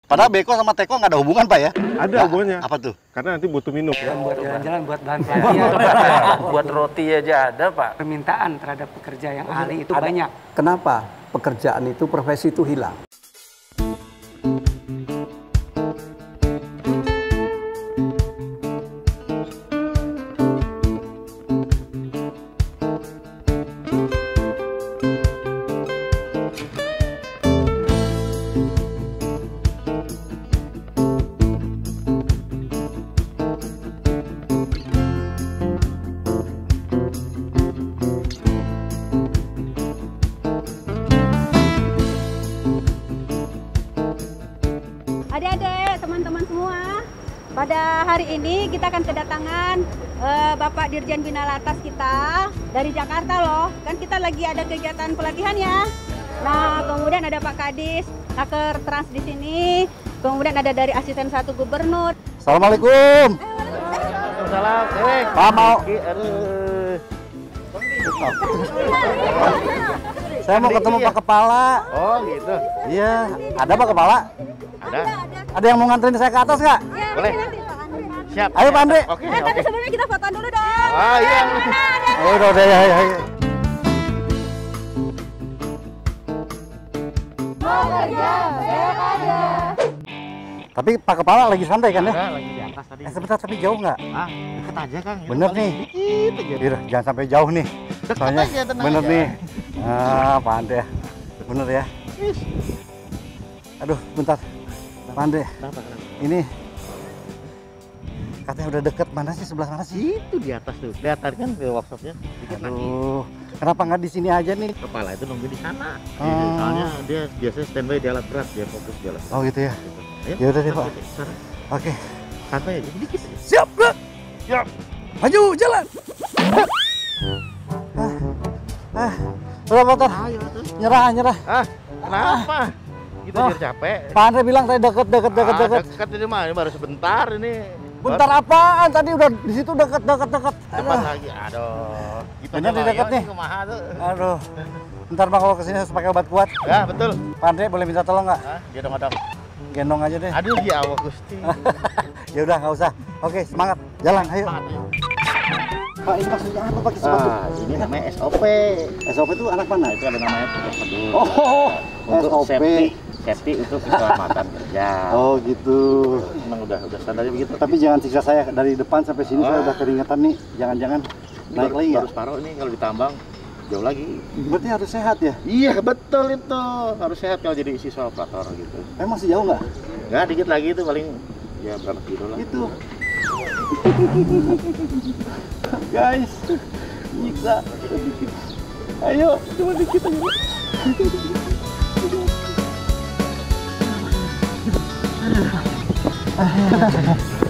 Padahal beko sama teko nggak ada hubungan Pak ya? Ada hubungannya. Apa tuh? Karena nanti butuh minum. Buat jalan-jalan, buat bahan pelatihan. Buat roti aja ada, Pak. Permintaan terhadap pekerja yang ahli itu banyak. Kenapa pekerjaan itu, profesi itu hilang? Adik-adik, teman-teman semua, pada hari ini kita akan kedatangan Bapak Dirjen Bina Latas kita dari Jakarta loh. Kan kita lagi ada kegiatan pelatihan ya. Nah, kemudian ada Pak Kadis, Naker Trans di sini. Kemudian ada dari Asisten 1 Gubernur. Assalamualaikum. Waalaikumsalam. Pak mau. Saya mau ketemu Pak Kepala. Oh gitu. Iya, ada Pak Kepala? Ada. Ada yang mau nganterin saya ke atas nggak? Boleh. Siap. Ayo Pak Andre. Oke. Tapi sebelumnya kita foto dulu dong. Oh iya. Oh, udah ya. Tapi Pak Kepala lagi santai kan ya? Ada lagi di atas tadi. Sebentar, tapi jauh nggak? Ah, deket aja Kang. Bener nih. Iya, jangan sampai jauh nih. Soalnya aja, tenang bener aja. nih. Ah, Pak Andre ya. Bener ya. Aduh, bentar. Pak Andre, Kenapa? ini katanya udah deket. Mana sih, sebelah mana sih? Itu di atas tuh. Kelihatan kan ke workshopnya. Dikit lagi. Aduh, kenapa nggak di sini aja nih? Kepala itu nunggu di sana. Oh. Soalnya dia biasanya standby di alat berat, dia fokus di alat berat. Oh gitu ya. Gitu. Ayo, Ya udah deh, Pak. Sana. Oke. Santai aja, dikit aja. Siap, Bro. Siap. Maju, jalan. Udah, Pak. Ayo tuh. Nyerah. Ah, kenapa? Kita Oh. biar capek. Pak Andre bilang tadi deket. Dekat ini mah, ini baru sebentar ini. Bentar apaan? Tadi udah di situ deket. Cepat Aduh. lagi. Aduh. Kita Bener nih deket nih. Kumaha tuh. Aduh. Bentar Bang, kalau kesini harus pakai obat kuat. Ya, betul. Pak Andre boleh minta tolong nggak? Ah, gedong-gedong. Gendong aja deh. Aduh, ya Allah Gusti. Ya udah, nggak usah. Oke, semangat. Jalan, ayo. Pak, ini maksudnya apa pakai sepatu? Ah, ini namanya SOP. SOP itu anak mana? Itu ada namanya prosedur. Oh, Untuk SOP. safety untuk keselamatan kerja. Oh gitu. Emang udah standarnya begitu. Tapi jangan siksa saya dari depan sampai sini. Saya udah keringetan nih. Jangan-jangan naik lagi ya? Harus paruh ini kalau ditambang jauh lagi. Berarti harus sehat ya? Iya, betul itu. Harus sehat kalau jadi siswa operator gitu. Emang masih jauh nggak? Nggak, dikit lagi itu paling ya berapa kilo lah. Itu. Guys, nyiksa. Ayo, cuma dikit aja.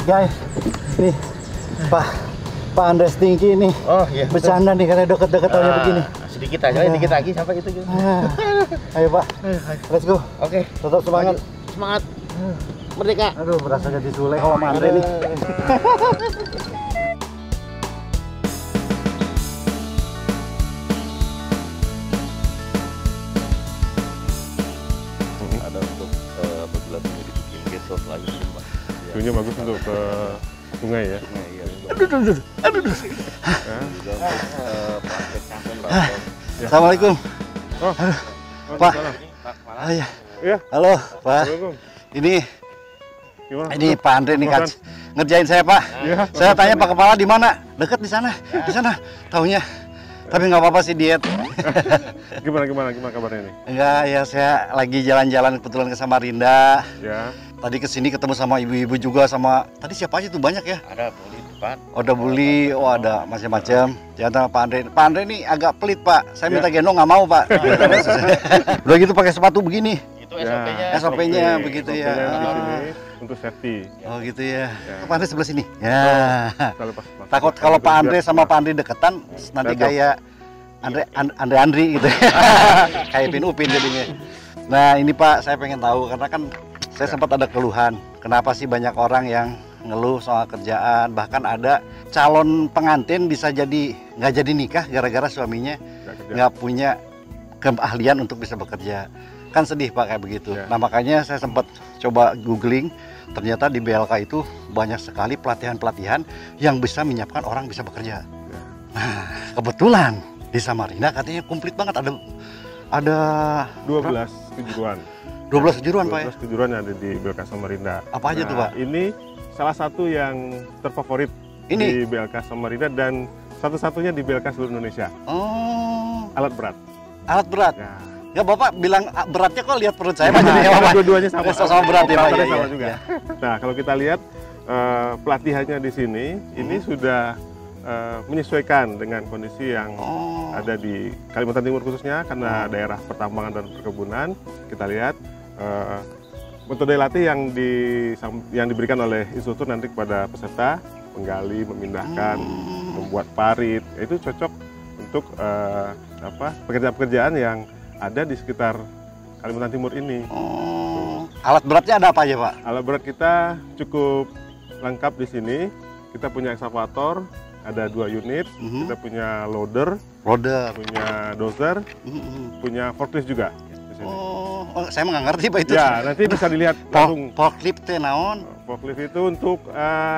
Guys, nih Pak Andres Tinggi nih. Oh iya. Bercanda nih karena deket-deket aja begini. Sedikit aja, dikit lagi sampai itu gitu. Ayo Pak, let's go. Oke, Tetap semangat. semangat. Merdeka. Aduh, berasa jadi Sule kalau sama Andre nih. Ada untuk apabila punya dibikin gesso selanjutnya, Pak. View-nya bagus untuk ke sungai ya. Iya. Assalamualaikum. Oh, Pak. salam. Ah, ya. Iya, Halo, Pak. Assalamualaikum. Ini Pak Andre nih kan ngerjain saya, Pak. Iya. Saya tanya Pak Kepala di mana? Deket di sana. Di sana. Taunya. Tapi nggak apa-apa sih diet. Gimana kabarnya nih? Enggak, ya saya lagi jalan-jalan kebetulan ke Samarinda. Ya. Tadi kesini ketemu sama ibu-ibu juga sama tadi siapa aja tuh banyak ya? Ada pelit, Pak. Ada Buli, oh ada macam-macam. Jangan sama Pak Andre. Pak Andre ini agak pelit Pak. Saya minta gendong nggak mau Pak. Udah gitu pakai sepatu begini. Itu Ya. SOP-nya. SOP-nya begitu ya. SOP-nya di sini untuk safety. Oh gitu ya. Ya. Pak Andre sebelah sini. Ya. Selalu pas. Takut kalau Pak Andre sama Pak Andre deketan nanti Bedok. kayak Andri gitu. Kayak Pin Upin jadinya. Nah, ini Pak, saya pengen tahu karena kan saya sempat ada keluhan. Kenapa sih banyak orang yang ngeluh soal kerjaan, bahkan ada calon pengantin bisa jadi nggak jadi nikah gara-gara suaminya nggak punya keahlian untuk bisa bekerja. Kan sedih Pak kayak begitu. Ya. Nah makanya saya sempat coba googling, ternyata di BLK itu banyak sekali pelatihan-pelatihan yang bisa menyiapkan orang bisa bekerja. Ya. Nah kebetulan di Samarinda katanya komplit banget, ada 12 kejuruan. 12 kejuruan Pak ya? 12 kejuruan yang ada di BLK Samarinda. Apa aja tuh, Pak? Ini salah satu yang terfavorit di BLK Samarinda dan satu-satunya di BLK seluruh Indonesia. Oh, Alat berat. alat berat. Ya. Ya Bapak bilang beratnya kok lihat perut saya Pak jadinya Bapak. Dua-duanya sama. Sama berat ya Pak. Operatornya Ya, sama ya, juga. ya. Nah, kalau kita lihat pelatihannya di sini, ini sudah menyesuaikan dengan kondisi yang ada di Kalimantan Timur khususnya karena daerah pertambangan dan perkebunan. Kita lihat metode latih yang diberikan oleh instruktur nanti kepada peserta, menggali, memindahkan, membuat parit, itu cocok untuk pekerjaan-pekerjaan yang ada di sekitar Kalimantan Timur ini. Alat beratnya ada apa aja Pak? Alat berat kita cukup lengkap di sini. Kita punya ekskavator, ada 2 unit. Kita punya loader, punya dozer, punya forklift juga di sini. Oh, saya nggak ngerti Pak itu. Ya, nanti bisa dilihat langsung. Forklift teh naon? Forklift itu untuk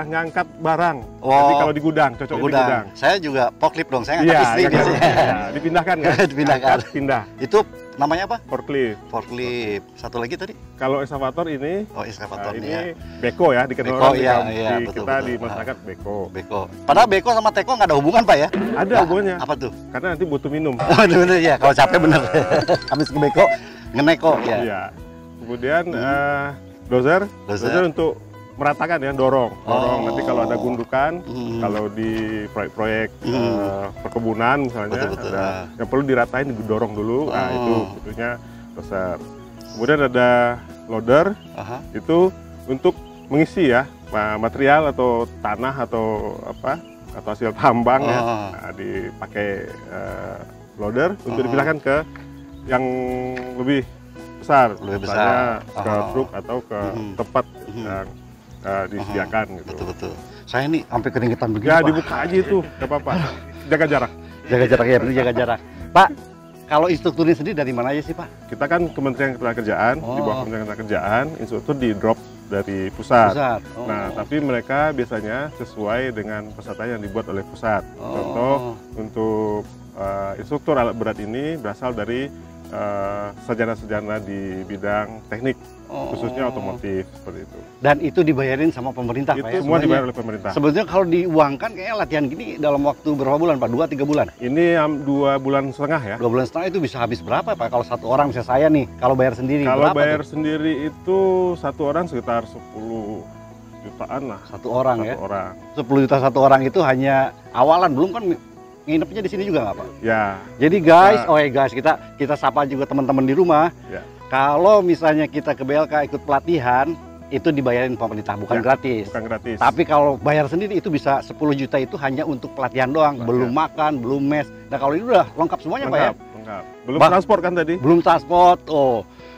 ngangkat barang. Oh, nanti kalau di gudang, cocoknya di gudang. Saya juga forklift dong, saya ngangkat istri biasanya. Ya, dipindahkan kan? Dipindahkan. Angkat, pindah. Itu namanya apa? Forklift. Forklift. Satu lagi tadi? Kalau ekskavator ini, Oh, ekskavatornya. ini beko ya, dikenal Beko, orang iya, di iya, betul, kita betul. di masyarakat beko. Beko. Padahal beko sama teko nggak ada hubungan Pak ya? Ada hubungannya. Apa tuh? Karena nanti butuh minum. Bener-bener ya, kalau capek bener. Habis ke beko, ngeneko ya. Iya. Kemudian dozer untuk meratakan ya, dorong. Nanti kalau ada gundukan, kalau di proyek-proyek perkebunan misalnya, Betul. ada yang perlu diratain, didorong dulu. Nah, itu butuhnya dozer. Kemudian ada loader, itu untuk mengisi ya material atau tanah atau hasil tambang ya. Nah, dipakai loader untuk dipindahkan ke yang lebih besar, misalnya ke truk atau ke tempat yang disediakan gitu. Betul. Saya ini sampai keringetan begini Ya Pak. dibuka aja itu, nggak apa-apa. Jaga jarak. Jaga jarak ya, bener jaga jarak. Pak, kalau instrukturnya sendiri dari mana aja sih Pak? Kita kan Kementerian Ketenagakerjaan, di bawah Kementerian Ketenagakerjaan, instruktur di drop dari pusat. Nah, tapi mereka biasanya sesuai dengan peserta yang dibuat oleh pusat. Contoh untuk instruktur alat berat ini berasal dari sarjana-sarjana di bidang teknik, khususnya otomotif seperti itu. Dan itu dibayarin sama pemerintah Pak ya? Itu semua dibayar oleh pemerintah. Sebetulnya kalau diuangkan kayaknya latihan gini dalam waktu berapa bulan Pak? 2-3 bulan? Ini 2,5 bulan ya. 2 bulan setengah itu bisa habis berapa Pak? Kalau satu orang misalnya saya nih, kalau bayar sendiri Kalau berapa bayar tuh? sendiri itu satu orang sekitar 10 jutaan lah. Satu orang ya? Orang. 10 juta satu orang itu hanya awalan, belum kan nginepnya di sini juga nggak Pak? Ya. Jadi guys, guys, kita sapa juga teman-teman di rumah. Ya. Kalau misalnya kita ke BLK ikut pelatihan, itu dibayarin pemerintah, bukan gratis. Bukan gratis. Tapi kalau bayar sendiri itu bisa 10 juta itu hanya untuk pelatihan doang, belum makan, belum mes. Nah kalau ini udah lengkap semuanya Pak ya? Lengkap. Belum transport kan tadi? Belum transport,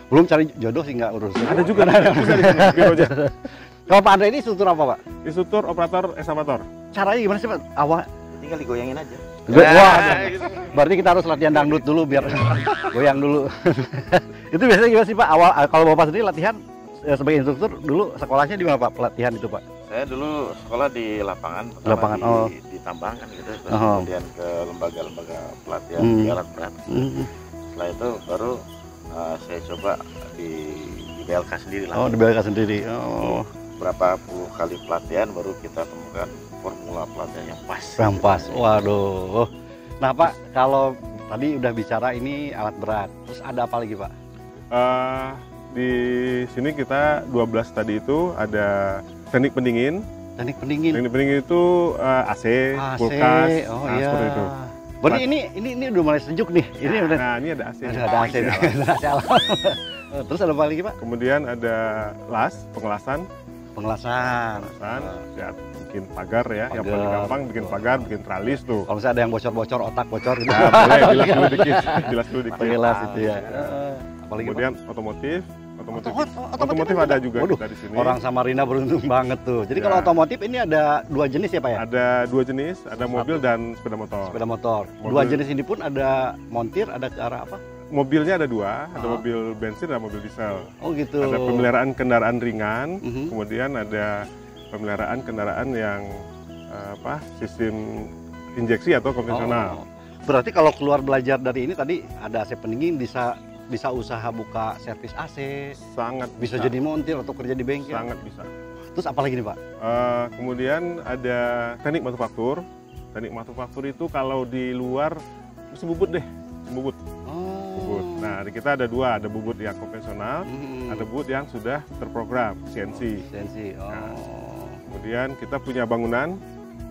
belum cari jodoh sih nggak urus. Ada juga, bisa di sini, bironya. Kalau Pak Andre ini struktur apa Pak? Instruktur operator ekskavator. Caranya gimana sih Pak? Awal? Tinggal digoyangin aja. Wah, berarti kita harus latihan dangdut dulu biar goyang dulu. Itu biasanya gimana sih Pak? Awal kalau Bapak sendiri latihan sebagai instruktur dulu sekolahnya di mana Pak? Pelatihan itu Pak? Saya dulu sekolah di lapangan, Lapangan, di tambang kan gitu, terus kemudian ke lembaga-lembaga pelatihan di alat berat. Setelah itu baru saya coba di BLK sendiri lah. Di BLK sendiri. Berapa puluh kali pelatihan baru kita temukan formula pelatihan yang pas. Yang pas. Waduh. Nah Pak, kalau tadi udah bicara ini alat berat, terus ada apa lagi Pak? Di sini kita 12 tadi itu ada teknik pendingin. Teknik pendingin. Teknik pendingin itu AC, kulkas, seperti itu. Berarti ini udah mulai sejuk nih. Ini udah. Nah, ini ada AC. Ada AC. AC alam. Terus ada apa lagi Pak? Kemudian ada pengelasan. Ya, bikin pagar ya. Yang paling gampang bikin pagar, bikin tralis tuh. Kalau misalnya ada yang bocor-bocor, otak bocor gitu. Nah, boleh bilas dulu dikit. Bilas itu ya. Apalagi kemudian otomotif ada juga kita di sini. Orang Samarinda beruntung banget tuh. Jadi kalau otomotif ini ada 2 jenis ya Pak ya? Ada 2 jenis, ada mobil dan sepeda motor. Sepeda motor. 2 jenis ini pun ada montir, ada cara apa? mobilnya ada dua, ada mobil bensin dan mobil diesel. Oh gitu. Ada pemeliharaan kendaraan ringan, kemudian ada pemeliharaan kendaraan yang sistem injeksi atau konvensional. Berarti kalau keluar belajar dari ini tadi ada AC pendingin, bisa usaha buka servis AC, Sangat bisa jadi montir atau kerja di bengkel. sangat bisa. Terus apa lagi nih Pak? Kemudian ada teknik manufaktur. Teknik manufaktur itu kalau di luar mesti bubut deh, bubut. Bubut. Nah, di kita ada dua, ada bubut yang konvensional, ada bubut yang sudah terprogram CNC. CNC. Nah, kemudian kita punya bangunan.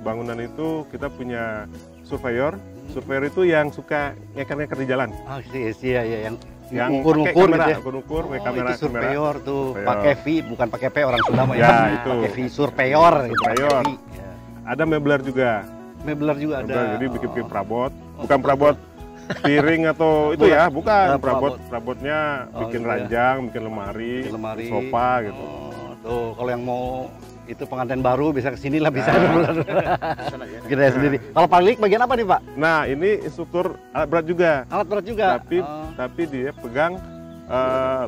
Bangunan itu kita punya surveyor. Surveyor itu yang suka ngeker-ngeker di jalan. Iya, yang ukur-ukur gitu ya. Ukur-ukur, kamera. Itu surveyor tuh, Surveyor. pakai V, bukan pakai P orang Sunda mah Ya, ya. itu. Pakai V, surveyor. Gitu, Surveyor. pakai V. Ya. Ada mebler juga. Mebler juga ada. Mebler, jadi bikin perabot. Bukan perabot piring atau itu ya, bukan. Perabotnya bikin gitu ya. ranjang, bikin lemari, sofa gitu. Tuh, kalau yang mau itu pengantin baru bisa kesini lah, bisa. Kita sendiri. Kalau paling bagian apa nih Pak? Nah, ini instruktur alat berat juga. Alat berat juga. Tapi dia pegang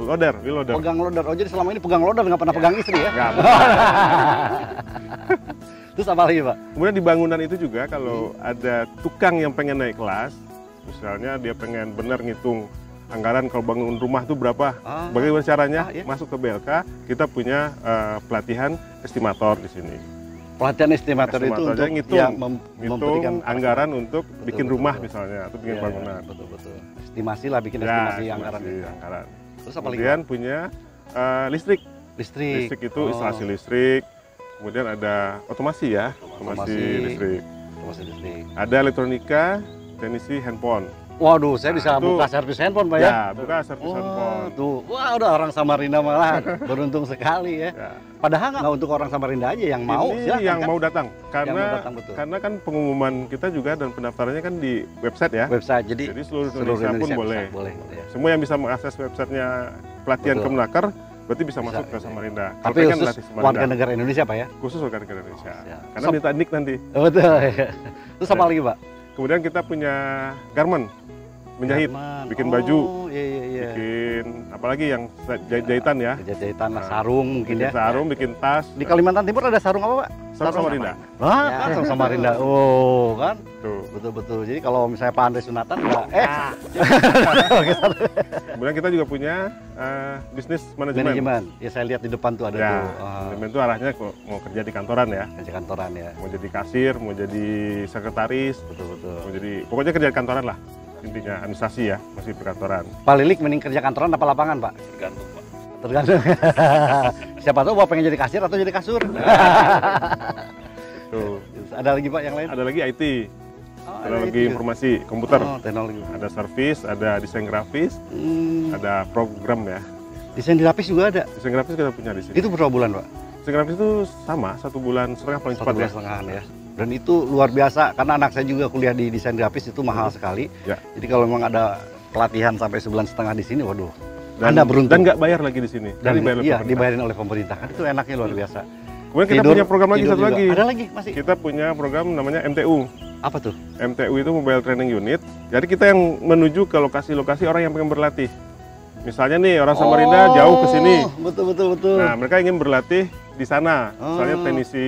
loader, wheel loader. Pegang loader. Oh, jadi selama ini pegang loader, nggak pernah pegang istri ya? Nggak. Terus apa lagi Pak? Kemudian di bangunan itu juga kalau ada tukang yang pengen naik kelas, misalnya dia pengen benar ngitung anggaran kalau bangun rumah itu berapa, bagaimana caranya, masuk ke BLK, kita punya pelatihan estimator di sini. Pelatihan estimator itu untuk ngitung anggaran untuk bikin rumah misalnya, atau bikin bangunan. Betul. Estimasi lah, bikin estimasi anggaran. Terus apa lagi? Kemudian punya listrik. Listrik itu instalasi listrik. Kemudian ada otomasi ya, otomasi listrik. Ada elektronika, teknisi handphone. Waduh, saya bisa buka servis handphone Pak ya? Ya, buka servis handphone. Tuh, wah udah orang Samarinda malah beruntung sekali ya. Padahal nggak untuk orang Samarinda aja yang mau. Ini yang kan? mau datang, karena kan pengumuman kita juga dan pendaftarannya kan di website ya. Website, jadi seluruh Indonesia pun boleh. Ya. Semua yang bisa mengakses websitenya pelatihan Kemenaker berarti bisa masuk ke Samarinda. Tapi khusus warga negara Indonesia Pak ya? Khusus warga negara Indonesia. Karena minta nik nanti. Betul. Terus apa lagi Pak? Kemudian kita punya garment, menjahit, bikin baju, bikin apalagi yang jahitan ya. Jahitan, sarung mungkin ya. Sarung, bikin tas. Di Kalimantan Timur ada sarung apa Pak? Sarung Samarinda. Sarung Samarinda. Oh kan? Tuh. Betul. Jadi kalau misalnya Pak Andre Sunatan enggak Kemudian kita juga punya bisnis manajemen. Ya saya lihat di depan tuh ada ya, tuh. Manajemen itu arahnya mau kerja di kantoran ya. Kerja kantoran ya. Mau jadi kasir, mau jadi sekretaris. Betul. Mau jadi pokoknya kerja di kantoran lah. Intinya administrasi ya, masih perkantoran. Pak Lilik mending kerja kantoran apa lapangan Pak? Tergantung Pak. Tergantung. Siapa tahu Bapak pengen jadi kasir atau jadi kasur. Tuh. Ada lagi Pak yang lain? Ada lagi IT. Teknologi informasi komputer. Teknologi. Ada servis, ada desain grafis, ada program ya. Desain grafis juga ada. Desain grafis kita punya di sini. Itu berapa bulan Pak? Desain grafis itu sama, 1,5 bulan paling cepat ya. 1,5 bulan ya. Dan itu luar biasa karena anak saya juga kuliah di desain grafis, itu mahal sekali. Ya. Jadi kalau memang ada pelatihan sampai 1,5 bulan di sini, waduh. Dan, Anda beruntung. Dan nggak bayar lagi di sini. Dan dibayarin oleh pemerintah. Kan itu enaknya luar biasa. Kemudian kita punya program lagi satu lagi. Ada lagi masih. Kita punya program namanya MTU. Apa tuh? MTU itu Mobile Training Unit. Jadi kita yang menuju ke lokasi-lokasi orang yang pengen berlatih. Misalnya nih orang Samarinda jauh ke sini. Betul. Nah, mereka ingin berlatih di sana. Misalnya teknisi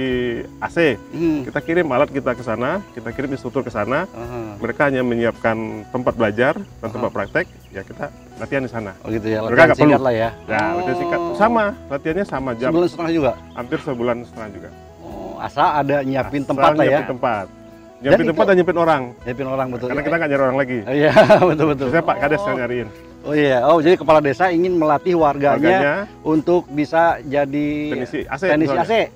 AC. Kita kirim alat kita ke sana, kita kirim instruktur ke sana. Mereka hanya menyiapkan tempat belajar dan tempat praktek, ya kita latihan di sana. Oh gitu ya. Mereka nggak perlu lah ya. Ya, latihan singkat. Sama, latihannya sama jam. 1,5 bulan juga. Hampir 1,5 bulan juga. Oh, asal ada nyiapin tempat lah ya. Nyiapin tempat. Nyiapin tempat dan nyiapin orang. Nyiapin orang betul. Karena kita nggak nyari orang lagi. Iya, betul. Saya Pak Kades yang nyariin. Oh iya, jadi kepala desa ingin melatih warganya untuk bisa jadi teknisi AC.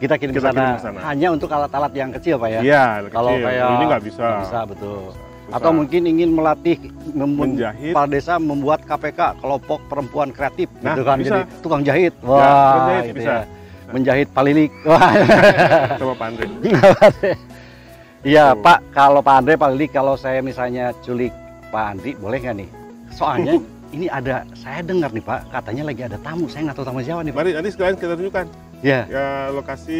Kita kirim ke sana hanya untuk alat-alat yang kecil Pak ya? Iya, kalau kecil. Kayak ini nggak bisa. Nggak bisa, betul. Atau mungkin ingin melatih menjahit. Kepala desa membuat KPK, kelompok perempuan kreatif, nah, gitu kan, bisa. jadi tukang jahit. Wah, ya, bisa. Menjahit Pak Lilik. Wah. Coba Pak Andre. Iya Pak, kalau Pak Andre, Pak Lilik, kalau saya misalnya culik Pak Andri, boleh nggak nih? Soalnya ini ada, saya dengar nih Pak, katanya lagi ada tamu, saya nggak tahu tamu siapa nih Pak. Mari nanti sekalian kita tunjukkan. Ya, lokasi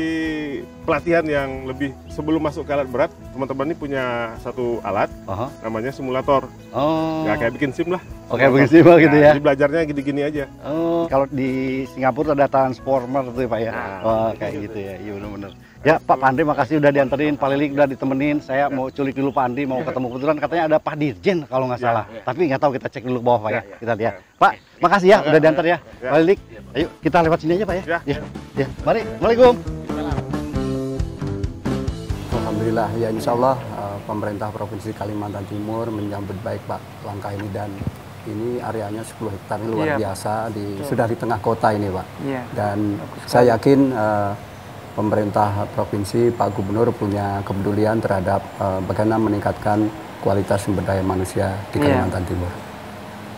pelatihan yang lebih sebelum masuk ke alat berat, teman-teman ini punya satu alat namanya simulator. Oh. Ya kayak bikin SIM lah. Oke, bikin SIM gitu ya. Jadi belajarnya gini-gini aja. Oh, kalau di Singapura ada transformer tuh ya Pak ya. Wah, kayak gitu ya. Iya benar-benar. Ya Pak Andri, makasih udah dianterin, Pak Lilik udah ditemenin. Saya mau culik dulu Pak Andri, mau ketemu kebetulan katanya ada Pak Dirjen kalau nggak salah. Tapi nggak tahu, kita cek dulu ke bawah Pak ya. Kita lihat. Pak, makasih ya udah diantar ya. Pak Lilik, ayo kita lewat sini aja Pak ya. Ya. Mari. Assalamualaikum. Alhamdulillah, ya insya Allah pemerintah Provinsi Kalimantan Timur menyambut baik Pak langkah ini, dan ini areanya 10 hektar ini luar biasa, sudah di tengah kota ini Pak. Dan saya yakin pemerintah Provinsi, Pak Gubernur punya kepedulian terhadap bagaimana meningkatkan kualitas sumber daya manusia di Kalimantan Timur.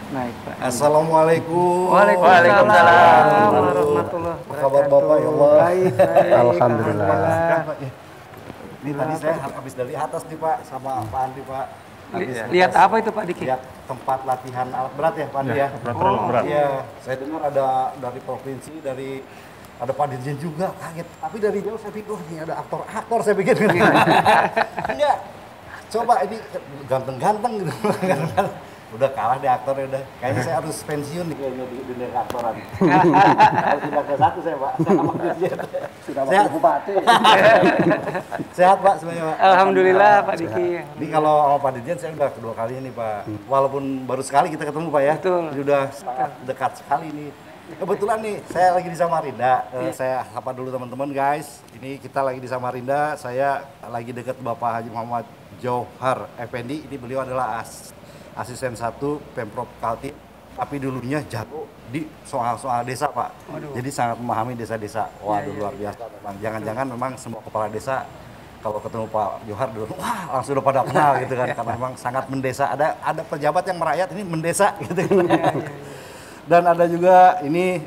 Baik, Pak. Assalamualaikum. Waalaikumsalam warahmatullahi wabarakatuh. Apa kabar Bapak ya Allah? Baik. Alhamdulillah. Ini tadi saya habis dari atas nih Pak sama Pak Andi Pak. Lihat apa itu Pak Diki? Lihat tempat latihan alat berat ya Pak Andi ya. Berat. Iya, saya dengar ada dari provinsi, ada Pak Dirjen juga, kaget. Tapi dari jauh saya pikir, ini ada aktor saya pikir. Enggak. Coba ini ganteng-ganteng gitu. Udah kalah deh aktornya udah. Kayaknya saya harus pensiun nih kayaknya di dunia aktoran. Harus pindah ke satu saya Pak. Sama Dirjen. Sudah sehat Bupati. Sehat Pak semuanya Pak. Alhamdulillah Pak Diki. Ini kalau sama Pak Dirjen saya udah kedua kali ini Pak. Walaupun baru sekali kita ketemu Pak ya. Betul. Sudah sangat dekat sekali nih. Kebetulan nih saya lagi di Samarinda. Saya sapa dulu teman-teman guys. Ini kita lagi di Samarinda. Saya lagi dekat Bapak Haji Muhammad Johar Effendi. Ini beliau adalah asisten 1 Pemprov Kaltim, tapi dulunya jago di soal-soal desa Pak. Jadi sangat memahami desa-desa. Waduh luar biasa memang. Jangan-jangan memang semua kepala desa kalau ketemu Pak Johar dulu, wah langsung udah pada kenal gitu kan, karena memang sangat mendesa. Ada pejabat yang merakyat ini mendesa gitu. Dan ada juga ini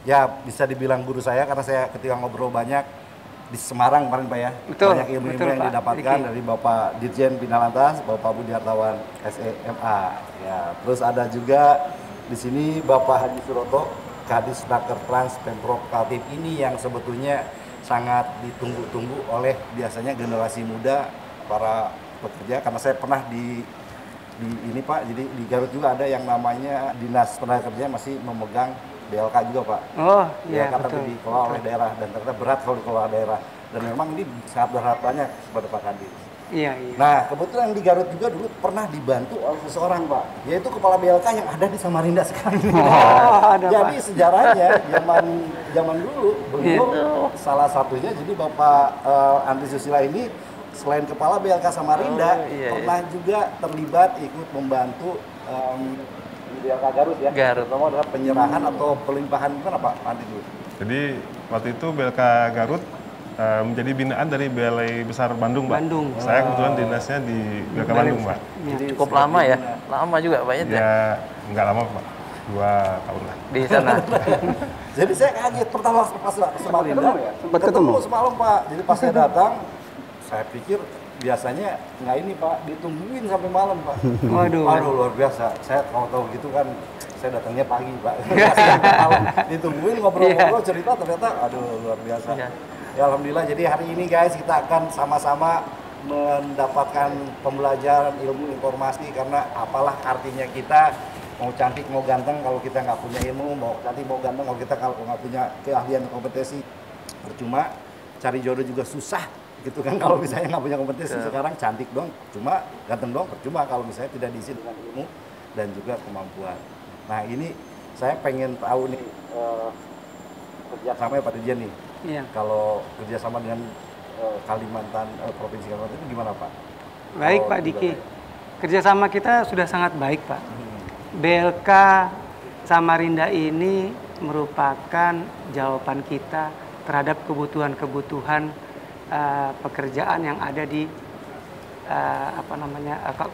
ya bisa dibilang guru saya, karena saya ketika ngobrol banyak di Semarang kemarin Pak ya. Betul, Banyak ilmu-ilmu yang Pak didapatkan Diki. dari Bapak Dirjen Bina Lantas, Bapak Budi Hartawan SMA. Ya, terus ada juga di sini Bapak Haji Suroto, Kadis Naker Trans Pemprov Kaltim, ini yang sebetulnya sangat ditunggu-tunggu oleh biasanya generasi muda para pekerja, karena saya pernah di ini Pak, jadi di Garut juga ada yang namanya Dinas Tenaga Kerja masih memegang BLK juga Pak. Oh iya BLK tapi betul. dikelola oleh daerah, dan ternyata berat kalau dikelola daerah. Dan memang ini sangat berharap banyak kepada Pak Kadis. Iya. Nah kebetulan di Garut juga dulu pernah dibantu oleh seseorang Pak, yaitu kepala BLK yang ada di Samarinda sekarang. Ada, Jadi Pak. sejarahnya zaman dulu beliau salah satunya, jadi Bapak Andri Susila ini selain kepala BLK Samarinda pernah juga terlibat ikut membantu di BLK Garut ya. Terutama adalah penyerahan atau pelimpahan apa Pak Andi dulu. Jadi waktu itu BLK Garut menjadi binaan dari Balai Besar Bandung, Pak. Bandung. Saya kebetulan dinasnya di BLK Bandung, Pak. Jadi Cukup lama ya? Lama juga Pak ya? Ya, nggak lama, Pak. 2 tahun lah. Di sana. Jadi saya kaget pertama pas Samarinda, Sempat ketemu? semalam Pak. Jadi pas saya datang, saya pikir biasanya nggak ini Pak, ditungguin sampai malam Pak. Waduh. Aduh luar biasa. Saya kalau tahu gitu kan, saya datangnya pagi Pak. Sampai malam ditungguin ngobrol-ngobrol cerita, ternyata aduh luar biasa. Ya alhamdulillah. Jadi hari ini guys kita akan sama-sama mendapatkan pembelajaran ilmu informasi, karena apalah artinya kita mau cantik mau ganteng kalau kita nggak punya ilmu, mau cantik mau ganteng kalau kita nggak punya keahlian kompetensi, percuma. Cari jodoh juga susah gitu kan kalau misalnya nggak punya kompetensi. Sekarang cantik dong cuma, ganteng dong percuma kalau misalnya tidak diisi dengan ilmu dan juga kemampuan. Nah ini saya pengen tahu nih kerjasama Pak Dirjen nih. Iya. Kalau kerjasama dengan Kalimantan, Provinsi Kalimantan itu gimana Pak? Baik Oh, Pak juga, Diki. Pak. Kerjasama kita sudah sangat baik Pak. BLK Samarinda ini merupakan jawaban kita terhadap kebutuhan-kebutuhan pekerjaan yang ada di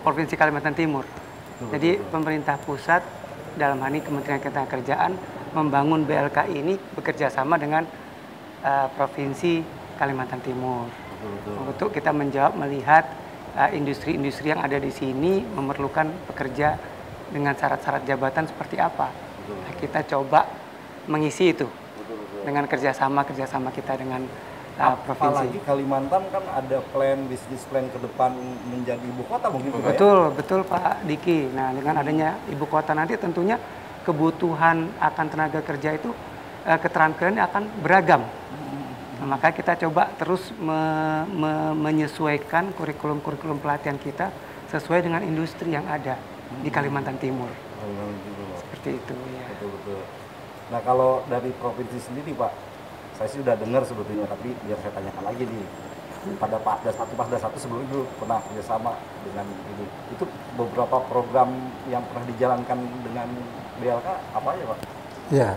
Provinsi Kalimantan Timur. Jadi pemerintah pusat dalam hal ini Kementerian Ketenagakerjaan membangun BLK ini bekerja sama dengan Provinsi Kalimantan Timur. Untuk kita menjawab melihat industri-industri yang ada di sini memerlukan pekerja dengan syarat-syarat jabatan seperti apa. Nah, kita coba mengisi itu dengan kerjasama kita dengan provinsi. Apalagi Kalimantan kan ada bisnis plan ke depan menjadi ibu kota mungkin juga Betul Pak Diki. Nah, dengan adanya ibu kota nanti tentunya kebutuhan akan tenaga kerja itu keterampilan akan beragam. Nah, maka kita coba terus menyesuaikan kurikulum pelatihan kita sesuai dengan industri yang ada di Kalimantan Timur. Seperti itu ya. Betul. Nah, kalau dari provinsi sendiri Pak, saya sih udah dengar sebetulnya, tapi biar saya tanyakan lagi nih. Pada Pak Das 1 sebelum itu pernah kerjasama dengan ini. Itu beberapa program yang pernah dijalankan dengan BLK apa aja Pak? Ya,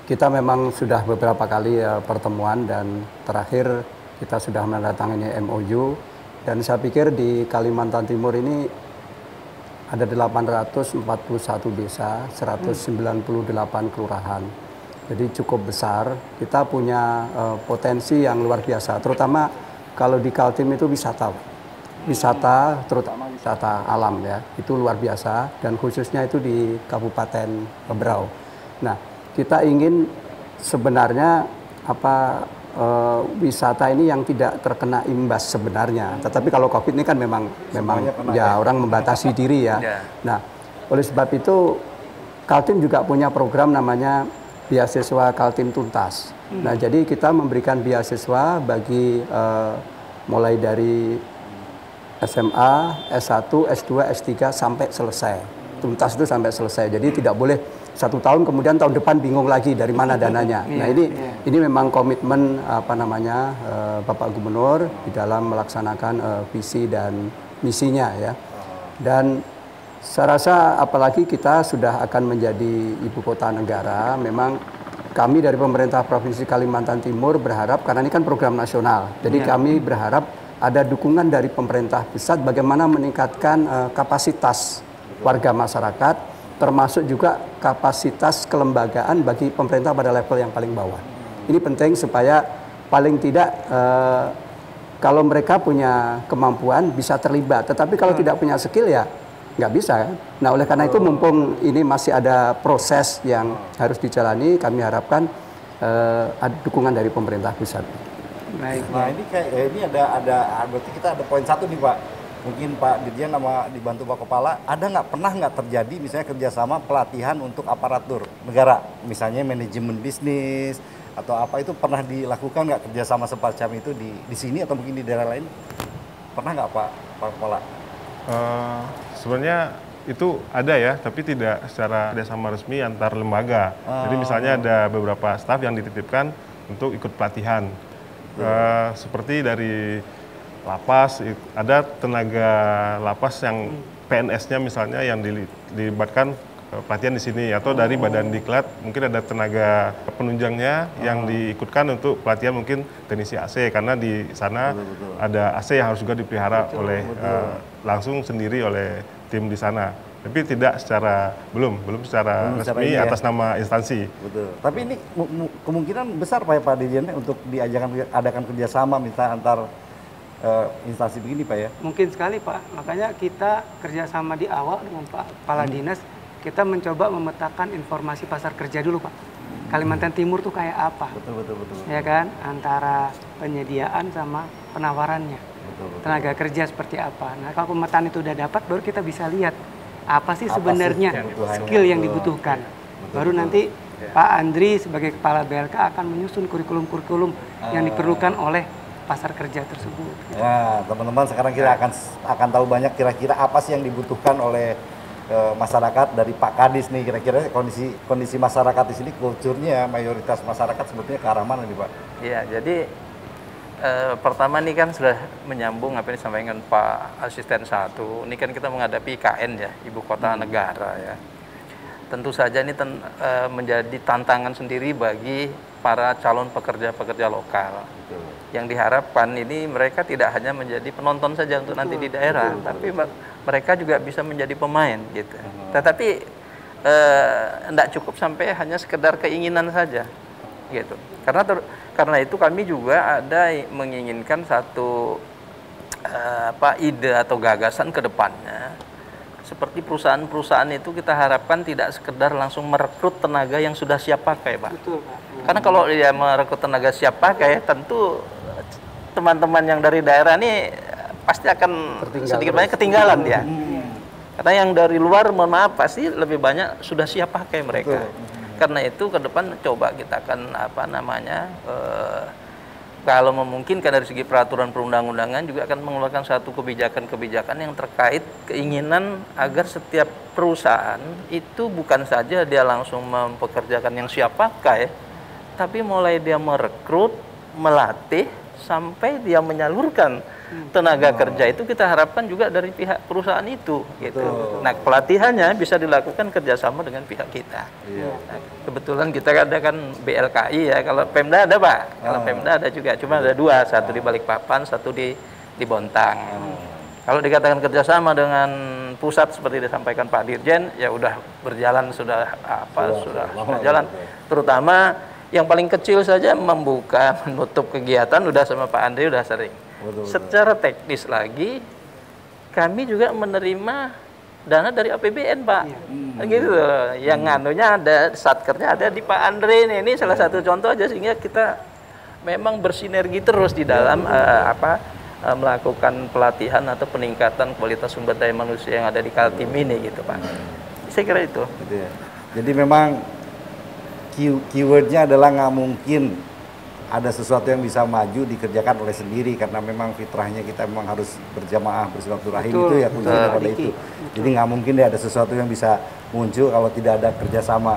kita memang sudah beberapa kali pertemuan dan terakhir kita sudah menandatangani MOU, dan saya pikir di Kalimantan Timur ini ada 841 desa, 198 kelurahan. Jadi cukup besar. Kita punya potensi yang luar biasa, terutama kalau di Kaltim itu wisata, terutama wisata alam ya, itu luar biasa, dan khususnya itu di Kabupaten Berau. Nah, kita ingin sebenarnya wisata ini yang tidak terkena imbas sebenarnya. Tetapi kalau COVID ini kan memang ya orang membatasi diri ya. Nah, oleh sebab itu Kaltim juga punya program namanya beasiswa Kaltim Tuntas. Nah, jadi kita memberikan beasiswa bagi mulai dari SMA, S1, S2, S3 sampai selesai. Tuntas itu sampai selesai. Jadi tidak boleh 1 tahun kemudian tahun depan bingung lagi dari mana dananya. Nah, ini memang komitmen Bapak Gubernur di dalam melaksanakan visi dan misinya ya. Dan saya rasa apalagi kita sudah akan menjadi ibu kota negara, memang kami dari pemerintah Provinsi Kalimantan Timur berharap, karena ini kan program nasional, jadi kami berharap ada dukungan dari pemerintah pusat bagaimana meningkatkan kapasitas warga masyarakat, termasuk juga kapasitas kelembagaan bagi pemerintah pada level yang paling bawah. Ini penting supaya paling tidak kalau mereka punya kemampuan bisa terlibat, tetapi kalau tidak punya skill ya nggak bisa kan. Nah, oleh karena itu mumpung ini masih ada proses yang harus dijalani, kami harapkan ada dukungan dari pemerintah pusat. Baik. Nah, ini ada berarti kita ada poin 1 nih Pak. Mungkin Pak Dirjen sama dibantu Pak Kepala, pernah nggak terjadi misalnya kerjasama pelatihan untuk aparatur negara, misalnya manajemen bisnis atau apa, itu pernah dilakukan nggak kerjasama semacam itu di sini atau mungkin di daerah lain? Pernah nggak Pak Kepala? Sebenarnya itu ada ya, tapi tidak secara kerjasama resmi antar lembaga. Jadi misalnya ada beberapa staf yang dititipkan untuk ikut pelatihan. Seperti dari lapas, ada tenaga lapas yang PNS-nya misalnya yang dilibatkan pelatihan di sini, atau dari Badan Diklat mungkin ada tenaga penunjangnya yang diikutkan untuk pelatihan mungkin teknisi AC, karena di sana ada AC yang harus juga dipelihara langsung sendiri oleh tim di sana. Tapi tidak secara belum secara resmi atas nama instansi. Betul. Tapi ini kemungkinan besar Pak Dirjen untuk adakan kerjasama misalnya antar instansi begini Pak ya? Mungkin sekali Pak, makanya kita kerjasama di awal dengan Pak Kepala Dinas, kita mencoba memetakan informasi pasar kerja dulu Pak. Kalimantan Timur tuh kayak apa? Betul. Ya kan, antara penyediaan sama penawarannya. Tenaga kerja seperti apa. Nah, kalau pemetaan itu udah dapat, baru kita bisa lihat apa sih sebenarnya skill yang dibutuhkan. Baru nanti Pak Andri sebagai Kepala BLK akan menyusun kurikulum-kurikulum yang diperlukan oleh pasar kerja tersebut. Ya, teman-teman sekarang kita akan tahu banyak kira-kira apa sih yang dibutuhkan oleh masyarakat dari Pak Kadis nih. Kira-kira kondisi masyarakat di sini, kulturnya mayoritas masyarakat sebetulnya ke arah mana nih Pak? Iya, jadi pertama nih kan sudah menyambung apa yang disampaikan Pak Asisten 1. Ini kan kita menghadapi IKN ya, Ibu Kota Negara ya. Tentu saja ini menjadi tantangan sendiri bagi para calon pekerja-pekerja lokal. Yang diharapkan ini mereka tidak hanya menjadi penonton saja untuk nanti di daerah, tapi mereka juga bisa menjadi pemain gitu. Tetapi tidak cukup sampai hanya sekedar keinginan saja gitu. Karena itu kami juga ada menginginkan satu ide atau gagasan ke depannya seperti perusahaan-perusahaan itu kita harapkan tidak sekedar langsung merekrut tenaga yang sudah siap pakai, Pak. Betul, Pak. Karena kalau dia merekrut tenaga siap pakai, tentu teman-teman yang dari daerah ini pasti akan sedikit banyak ketinggalan dia. Karena yang dari luar, mohon maaf, pasti lebih banyak sudah siap pakai mereka. Karena itu ke depan coba kita akan kalau memungkinkan dari segi peraturan perundang-undangan juga akan mengeluarkan satu kebijakan-kebijakan yang terkait keinginan agar setiap perusahaan itu bukan saja dia langsung mempekerjakan yang siap pakai, tapi mulai dia merekrut, melatih, sampai dia menyalurkan tenaga kerja itu kita harapkan juga dari pihak perusahaan itu gitu. Nah, pelatihannya bisa dilakukan kerjasama dengan pihak kita. Nah, kebetulan kita ada kan BLKI ya, kalau Pemda ada, Pak. Kalau Pemda ada juga, cuma ada dua, satu di Balikpapan, satu di Bontang. Kalau dikatakan kerjasama dengan pusat seperti disampaikan Pak Dirjen, ya udah berjalan, sudah jalan. Terutama yang paling kecil saja membuka, menutup kegiatan udah sama Pak Andre udah sering. Secara teknis lagi, kami juga menerima dana dari APBN, Pak. Gitu loh. Yang nganunya ada, satkernya ada di Pak Andre ini salah satu contoh aja, sehingga kita memang bersinergi terus di dalam melakukan pelatihan atau peningkatan kualitas sumber daya manusia yang ada di Kaltim ini gitu, Pak. Saya kira itu. Jadi memang keywordnya adalah nggak mungkin ada sesuatu yang bisa maju dikerjakan oleh sendiri, karena memang fitrahnya kita memang harus berjamaah, bersilaturahim. Itu ya kuncinya pada itu. Jadi nggak mungkin deh ada sesuatu yang bisa muncul kalau tidak ada kerjasama.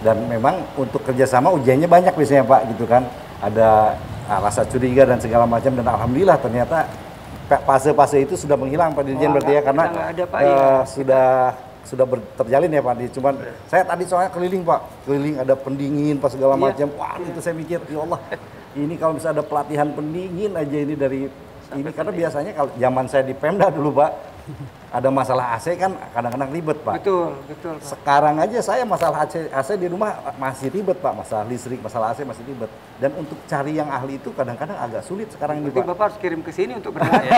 Dan memang untuk kerjasama ujiannya banyak biasanya, Pak, gitu kan. Ada rasa curiga dan segala macam, dan alhamdulillah ternyata fase-fase itu sudah menghilang, Pak Dirjen, berarti ya, karena sudah terjalin ya, Pak. Cuman saya tadi soalnya keliling, Pak, ada pendingin pas segala macam. Wah, itu saya mikir, ya Allah, ini kalau bisa ada pelatihan pendingin aja ini dari ini, karena biasanya kalau zaman saya di Pemda dulu, Pak, ada masalah AC kan kadang-kadang ribet, Pak. Betul, Pak. Sekarang aja saya masalah AC di rumah masih ribet, Pak. Masalah listrik, masalah AC masih ribet. Dan untuk cari yang ahli itu kadang-kadang agak sulit sekarang ini, Pak. Bapak harus kirim ke sini untuk berlatih.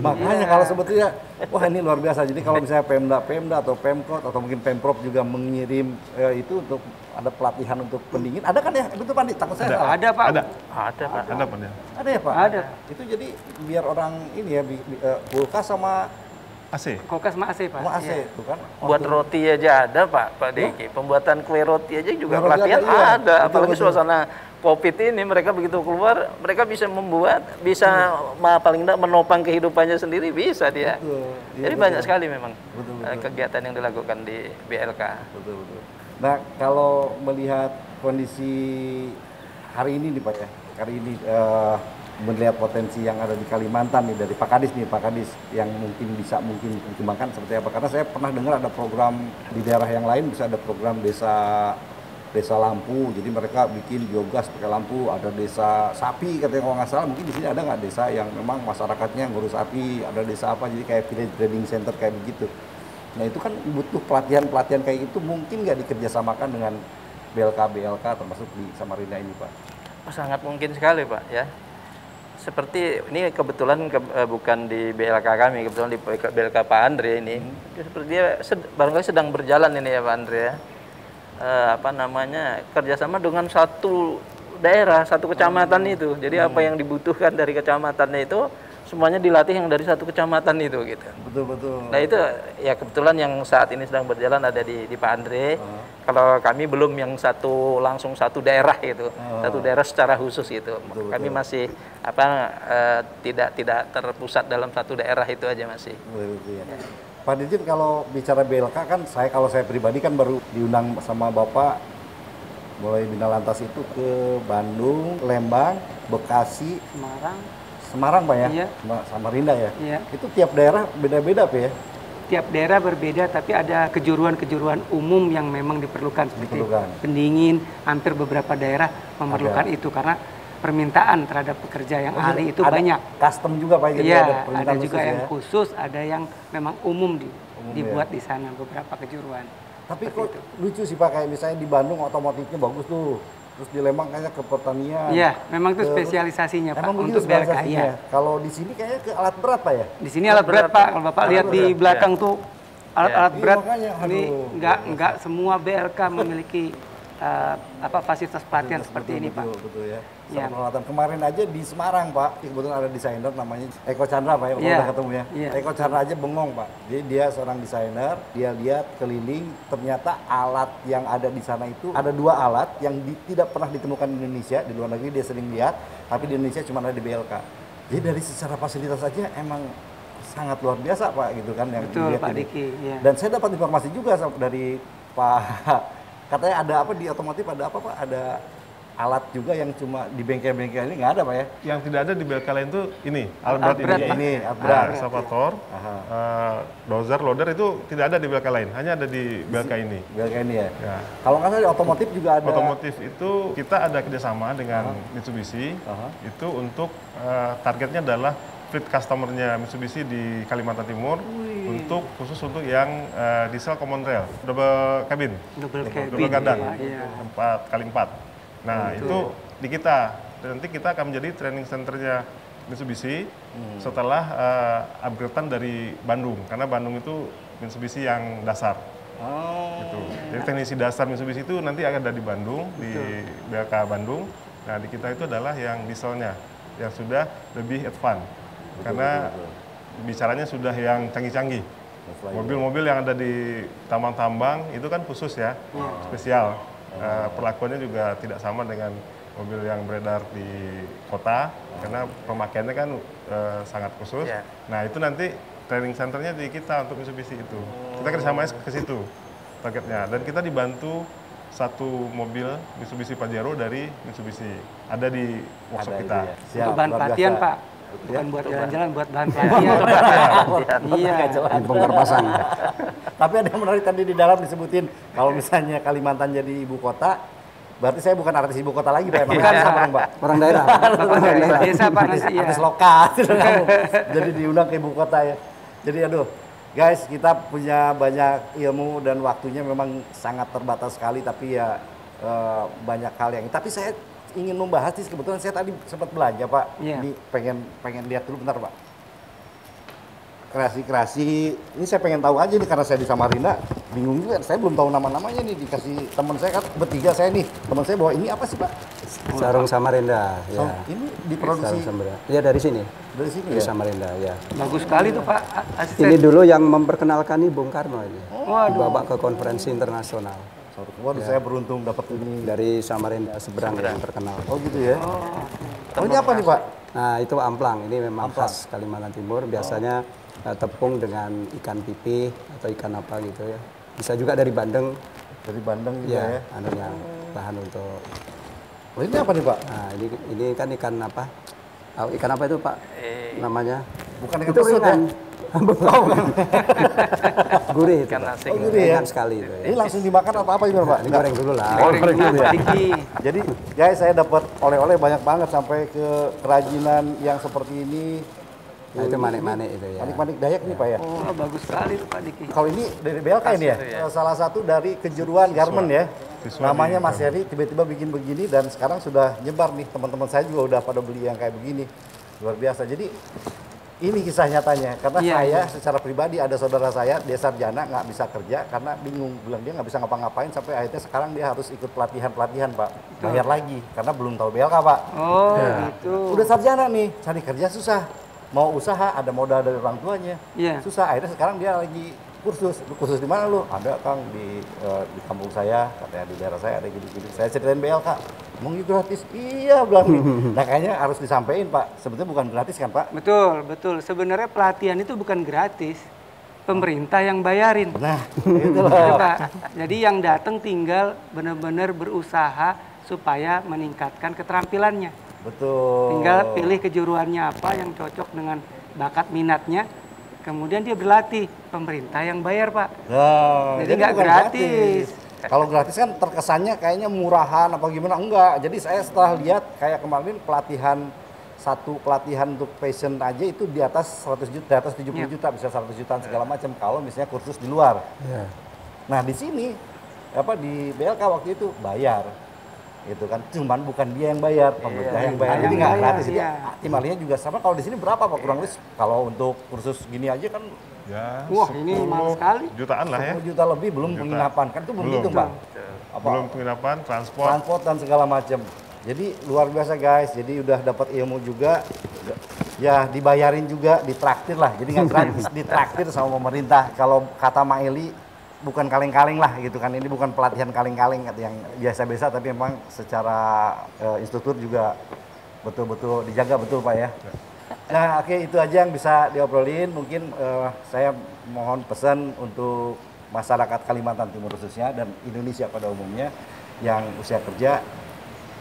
Makanya kalau sebetulnya, wah ini luar biasa. Jadi kalau misalnya Pemda atau Pemkot atau mungkin Pemprov juga mengirim itu untuk ada pelatihan untuk pendingin, ada kan ya? Betul, Pak? Takut saya ada, Pak. Ada, Pak. Ada ya, Pak? Ada. Itu jadi biar orang ini ya, kulkas sama AC. Kulkas sama AC, Pak. Sama AC, itu kan. Buat roti aja ada, Pak Diki. Pembuatan kue roti aja juga pelatihan ada. Apalagi suasana Covid ini, mereka begitu keluar, mereka bisa membuat, paling tidak menopang kehidupannya sendiri, bisa dia. Jadi banyak sekali memang kegiatan yang dilakukan di BLK. Betul. Nah, kalau melihat kondisi hari ini nih, Pak ya, hari ini melihat potensi yang ada di Kalimantan nih dari Pak Kadis yang mungkin dikembangkan seperti apa? Karena saya pernah dengar ada program di daerah yang lain, bisa ada program desa lampu, jadi mereka bikin biogas pakai lampu, ada desa sapi katanya kalau nggak salah. Mungkin di sini ada nggak desa yang memang masyarakatnya ngurus sapi, ada desa apa, jadi kayak village breeding center kayak begitu. Nah itu kan butuh pelatihan kayak itu, mungkin nggak dikerjasamakan dengan BLK termasuk di Samarinda ini, Pak? Sangat mungkin sekali, Pak, ya. Seperti ini kebetulan bukan di BLK kami, kebetulan di BLK Pak Andre ini. Seperti dia barangkali sedang berjalan ini ya, Pak Andre ya. Kerjasama dengan satu daerah, satu kecamatan itu. Jadi apa yang dibutuhkan dari kecamatannya itu semuanya dilatih yang dari satu kecamatan itu gitu. Betul. Nah itu ya kebetulan yang saat ini sedang berjalan ada di Pak Andre. Kalau kami belum yang langsung satu daerah gitu, satu daerah secara khusus gitu. Kami masih tidak terpusat dalam satu daerah itu aja masih. Betul. Ya. Pak Dirjen, kalau bicara BLK kan kalau saya pribadi kan baru diundang sama Bapak mulai Bina Lantas itu ke Bandung, Lembang, Bekasi, Semarang, Pak ya? Iya. Samarinda ya? Iya. Itu tiap daerah beda-beda, Pak ya? Tiap daerah berbeda, tapi ada kejuruan-kejuruan umum yang memang diperlukan. Seperti pendingin, hampir beberapa daerah memerlukan itu, karena permintaan terhadap pekerja yang ahli itu banyak. Custom juga, Pak? Iya, ada juga yang khusus, ada yang memang umum dibuat di sana, beberapa kejuruan. Tapi kok lucu sih, Pak, kayak misalnya di Bandung otomotifnya bagus tuh. Terus di Lembang kayaknya ke pertanian. Iya, memang itu spesialisasinya, Pak, untuk BLK. Kalau di sini kayaknya ke alat berat, Pak ya? Di sini alat berat, Pak. Kalau Bapak lihat di belakang tuh alat-alat berat makanya, ini nggak semua BLK memiliki fasilitas pelatihan seperti ini, Pak. Betul ya. Peralatan kemarin aja di Semarang, Pak, kebetulan ada desainer namanya Eko Chandra, Pak, ya, udah ketemu ya. Eko Chandra aja bengong, Pak. Jadi dia seorang desainer, dia lihat keliling, ternyata alat yang ada di sana itu ada 2 alat yang tidak pernah ditemukan di Indonesia. Di luar negeri dia sering lihat, tapi di Indonesia cuma ada di BLK. Jadi dari secara fasilitas saja emang sangat luar biasa, Pak, gitu kan yang betul, dilihat Pak ini. Diki. Ya. Dan saya dapat informasi juga dari Pak, katanya ada apa di otomotif, ada apa, Pak? Ada alat juga yang cuma di bengkel-bengkel ini nggak ada, Pak, ya? Yang tidak ada di BLK lain itu ini, alat berat ini. Alat berat. Excavator, dozer, loader itu tidak ada di BLK lain, hanya ada di BLK ini. BLK ini ya? Kalau nggak salah di otomotif juga ada. Otomotif itu kita ada kerjasama dengan Mitsubishi, itu untuk targetnya adalah fleet customer-nya Mitsubishi di Kalimantan Timur, untuk khusus untuk yang diesel common rail, double cabin, double gardan, 4x4. Nah, itu di kita. Dan nanti kita akan menjadi training centernya Mitsubishi setelah upgrade-an dari Bandung, karena Bandung itu Mitsubishi yang dasar. Gitu. Jadi teknisi dasar Mitsubishi itu nanti akan ada di Bandung, di BLK Bandung. Nah, di kita itu adalah yang dieselnya, yang sudah lebih advance. Karena bicaranya sudah yang canggih-canggih. Mobil-mobil yang ada di tambang-tambang itu kan khusus ya, spesial. Perlakuannya juga tidak sama dengan mobil yang beredar di kota, karena pemakaiannya kan sangat khusus. Nah, itu nanti training centernya di kita untuk Mitsubishi itu. Kita kerjasamanya ke situ targetnya, dan kita dibantu 1 mobil Mitsubishi Pajero dari Mitsubishi ada di workshop kita. Untuk bahan pelatihan, Pak. Bukan buat jalan-jalan, buat bahan pelatihan. Iya. Bongkar pasang. Tapi ada yang menarik tadi di dalam disebutin, kalau misalnya Kalimantan jadi ibu kota, berarti saya bukan artis ibu kota lagi, Pak. Bukan sama dong, Pak. Orang daerah. Desa, Pak. Artis lokal. Jadi diundang ke ibu kota ya. Jadi aduh, guys, kita punya banyak ilmu dan waktunya memang sangat terbatas sekali, tapi ya banyak hal yang. Tapi saya ingin membahas, kebetulan saya tadi sempat belanja, Pak. Ini pengen lihat dulu bentar, Pak. Kreasi-kreasi, ini saya pengen tahu aja nih, karena saya di Samarinda, bingung juga, saya belum tahu nama-namanya nih, dikasih teman saya kan, bertiga saya nih, teman saya bawa ini apa sih, Pak? Sarung Samarinda, ya. Ini diproduksi? Iya, dari sini. Dari sini dari ya? Samarinda, ya. Bagus sekali tuh, Pak. Asisten. Ini dulu yang memperkenalkan nih Bung Karno ini. Waduh. Dibawa ke konferensi internasional. Waduh, saya beruntung dapat ini. Dari Samarinda seberang yang terkenal. Oh gitu ya? Oh ini apa nih, Pak? Nah, itu amplang. Ini memang khas Kalimantan Timur. Biasanya tepung dengan ikan pipih atau ikan apa gitu ya. Bisa juga dari bandeng. Dari bandeng juga ya? Anunya, bahan untuk. Oh ini apa nih, Pak? Nah, ini kan ikan apa? Ikan apa itu, Pak? Namanya? Bukan ikan itu pesut ya? Gurih itu, Ikan Pak. asin. Gurih ya? Sekali itu ya. Ini langsung dimakan atau apa gimana, Pak? Ini goreng dulu lah. Goreng dulu ya? Jadi guys, saya dapat oleh-oleh banyak banget sampai ke kerajinan yang seperti ini. Nah, itu manik-manik itu ya. Manik-manik Dayak nih, Pak ya? Oh, bagus sekali tuh, Pak Diki. Kalau ini dari BLK ini ya? Salah satu dari kejuruan garment ya? Namanya Mas Heri, tiba-tiba bikin begini dan sekarang sudah nyebar nih. Teman-teman saya juga udah pada beli yang kayak begini. Luar biasa. Jadi ini kisah nyatanya. Karena saya secara pribadi ada saudara saya, dia sarjana, nggak bisa kerja karena bingung. Bilang dia nggak bisa ngapa-ngapain sampai akhirnya sekarang dia harus ikut pelatihan-pelatihan, Pak. Bayar lagi karena belum tahu BLK, Pak. Oh, gitu. Udah sarjana nih, cari kerja susah. Mau usaha, ada modal dari orang tuanya. Susah. Akhirnya sekarang dia lagi kursus. Kursus di mana lu? Ada, Kang, di kampung saya, katanya di daerah saya ada gini-gini. Saya ceritain BLK. Emang itu gratis? Iya, bilang nih. Nah, kayaknya harus disampaikan, Pak. Sebetulnya bukan gratis kan, Pak? Betul, betul. Sebenarnya pelatihan itu bukan gratis. Pemerintah yang bayarin. Nah, itu loh. Pak. Jadi yang datang tinggal benar-benar berusaha supaya meningkatkan keterampilannya. Betul. Tinggal pilih kejuruannya apa yang cocok dengan bakat minatnya. Kemudian dia berlatih. Pemerintah yang bayar, Pak. Nah, jadi nggak gratis. Kalau gratis kan terkesannya kayaknya murahan apa gimana. Enggak. Jadi saya setelah lihat kayak kemarin satu pelatihan untuk passion aja itu di atas 100 juta, di atas 70 juta, bisa 100 jutaan segala macam kalau misalnya kursus di luar. Nah, di sini di BLK waktu itu bayar. Gitu kan, cuman bukan dia yang bayar, pemerintah yang bayar, jadi nggak gratis. Jadi timalinya juga sama. Kalau di sini berapa, Pak, kurang lebih kalau untuk kursus gini aja kan Ya, Wah, ini mahal sekali. Jutaan lah ya. 10 juta lebih belum penginapan. Kan itu belum gitu, Pak. Belum penginapan, transport dan segala macam. Jadi luar biasa guys. Jadi udah dapat ilmu juga. Ya dibayarin juga, ditraktir lah. Jadi nggak gratis, ditraktir sama pemerintah. Kalau kata Mak Eli, bukan kaleng-kaleng lah gitu kan. Ini bukan pelatihan kaleng-kaleng yang biasa-biasa, tapi memang secara instruktur juga betul-betul dijaga betul Pak ya. Nah oke, itu aja yang bisa diobrolin. Mungkin saya mohon pesan untuk masyarakat Kalimantan Timur khususnya dan Indonesia pada umumnya yang usia kerja,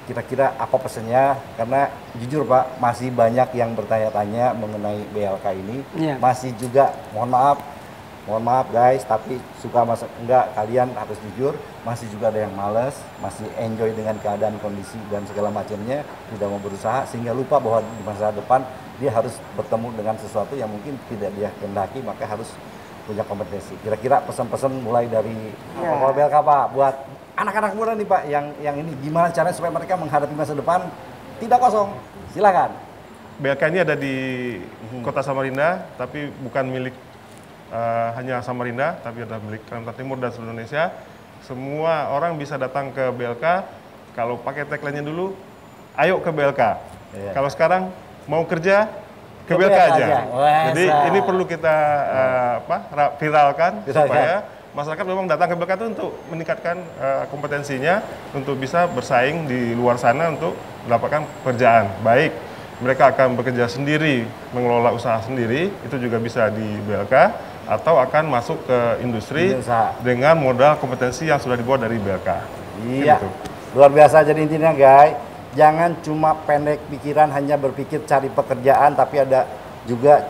kira-kira apa pesannya? Karena jujur Pak, masih banyak yang bertanya-tanya mengenai BLK ini. Masih juga, mohon maaf guys, tapi suka masa enggak, kalian harus jujur, masih juga ada yang males, masih enjoy dengan keadaan, kondisi dan segala macamnya, tidak mau berusaha sehingga lupa bahwa di masa depan dia harus bertemu dengan sesuatu yang mungkin tidak dia kehendaki, maka harus punya kompetensi. Kira-kira pesan-pesan mulai dari BLK Pak buat anak-anak muda nih Pak yang ini, gimana caranya supaya mereka menghadapi masa depan tidak kosong? Silakan. BLK ini ada di Kota Samarinda, tapi bukan milik hanya Samarinda, tapi ada milik Kalimantan Timur dan seluruh Indonesia. Semua orang bisa datang ke BLK. Kalau pakai tagline-nya dulu, ayo ke BLK. Kalau sekarang mau kerja ke BLK aja. Jadi ini perlu kita viralkan supaya masyarakat memang datang ke BLK itu untuk meningkatkan kompetensinya untuk bisa bersaing di luar sana untuk mendapatkan pekerjaan. Baik mereka akan bekerja sendiri, mengelola usaha sendiri, itu juga bisa di BLK, atau akan masuk ke industri dengan modal kompetensi yang sudah dibawa dari BLK. Iya, gitu. Luar biasa. Jadi intinya guys, jangan cuma pendek pikiran hanya berpikir cari pekerjaan, tapi ada juga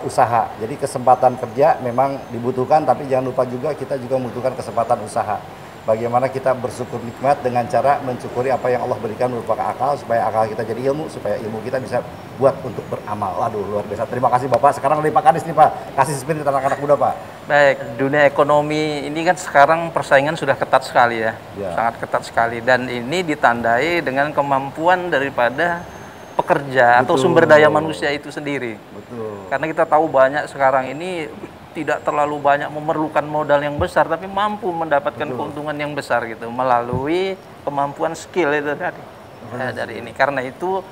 usaha. Jadi kesempatan kerja memang dibutuhkan, tapi jangan lupa juga kita juga membutuhkan kesempatan usaha. Bagaimana kita bersyukur nikmat dengan cara mencukuri apa yang Allah berikan berupa akal, supaya akal kita jadi ilmu, supaya ilmu kita bisa buat untuk beramal. Waduh, luar biasa. Terima kasih Bapak. Sekarang dari Pak Kadis nih Pak, kasih spirit anak-anak muda Pak. Baik, dunia ekonomi ini kan sekarang persaingan sudah ketat sekali ya, sangat ketat sekali. Dan ini ditandai dengan kemampuan daripada pekerja atau sumber daya manusia itu sendiri. Betul. Karena kita tahu banyak sekarang ini tidak terlalu banyak memerlukan modal yang besar, tapi mampu mendapatkan keuntungan yang besar gitu melalui kemampuan skill itu tadi. Dari ini, karena itu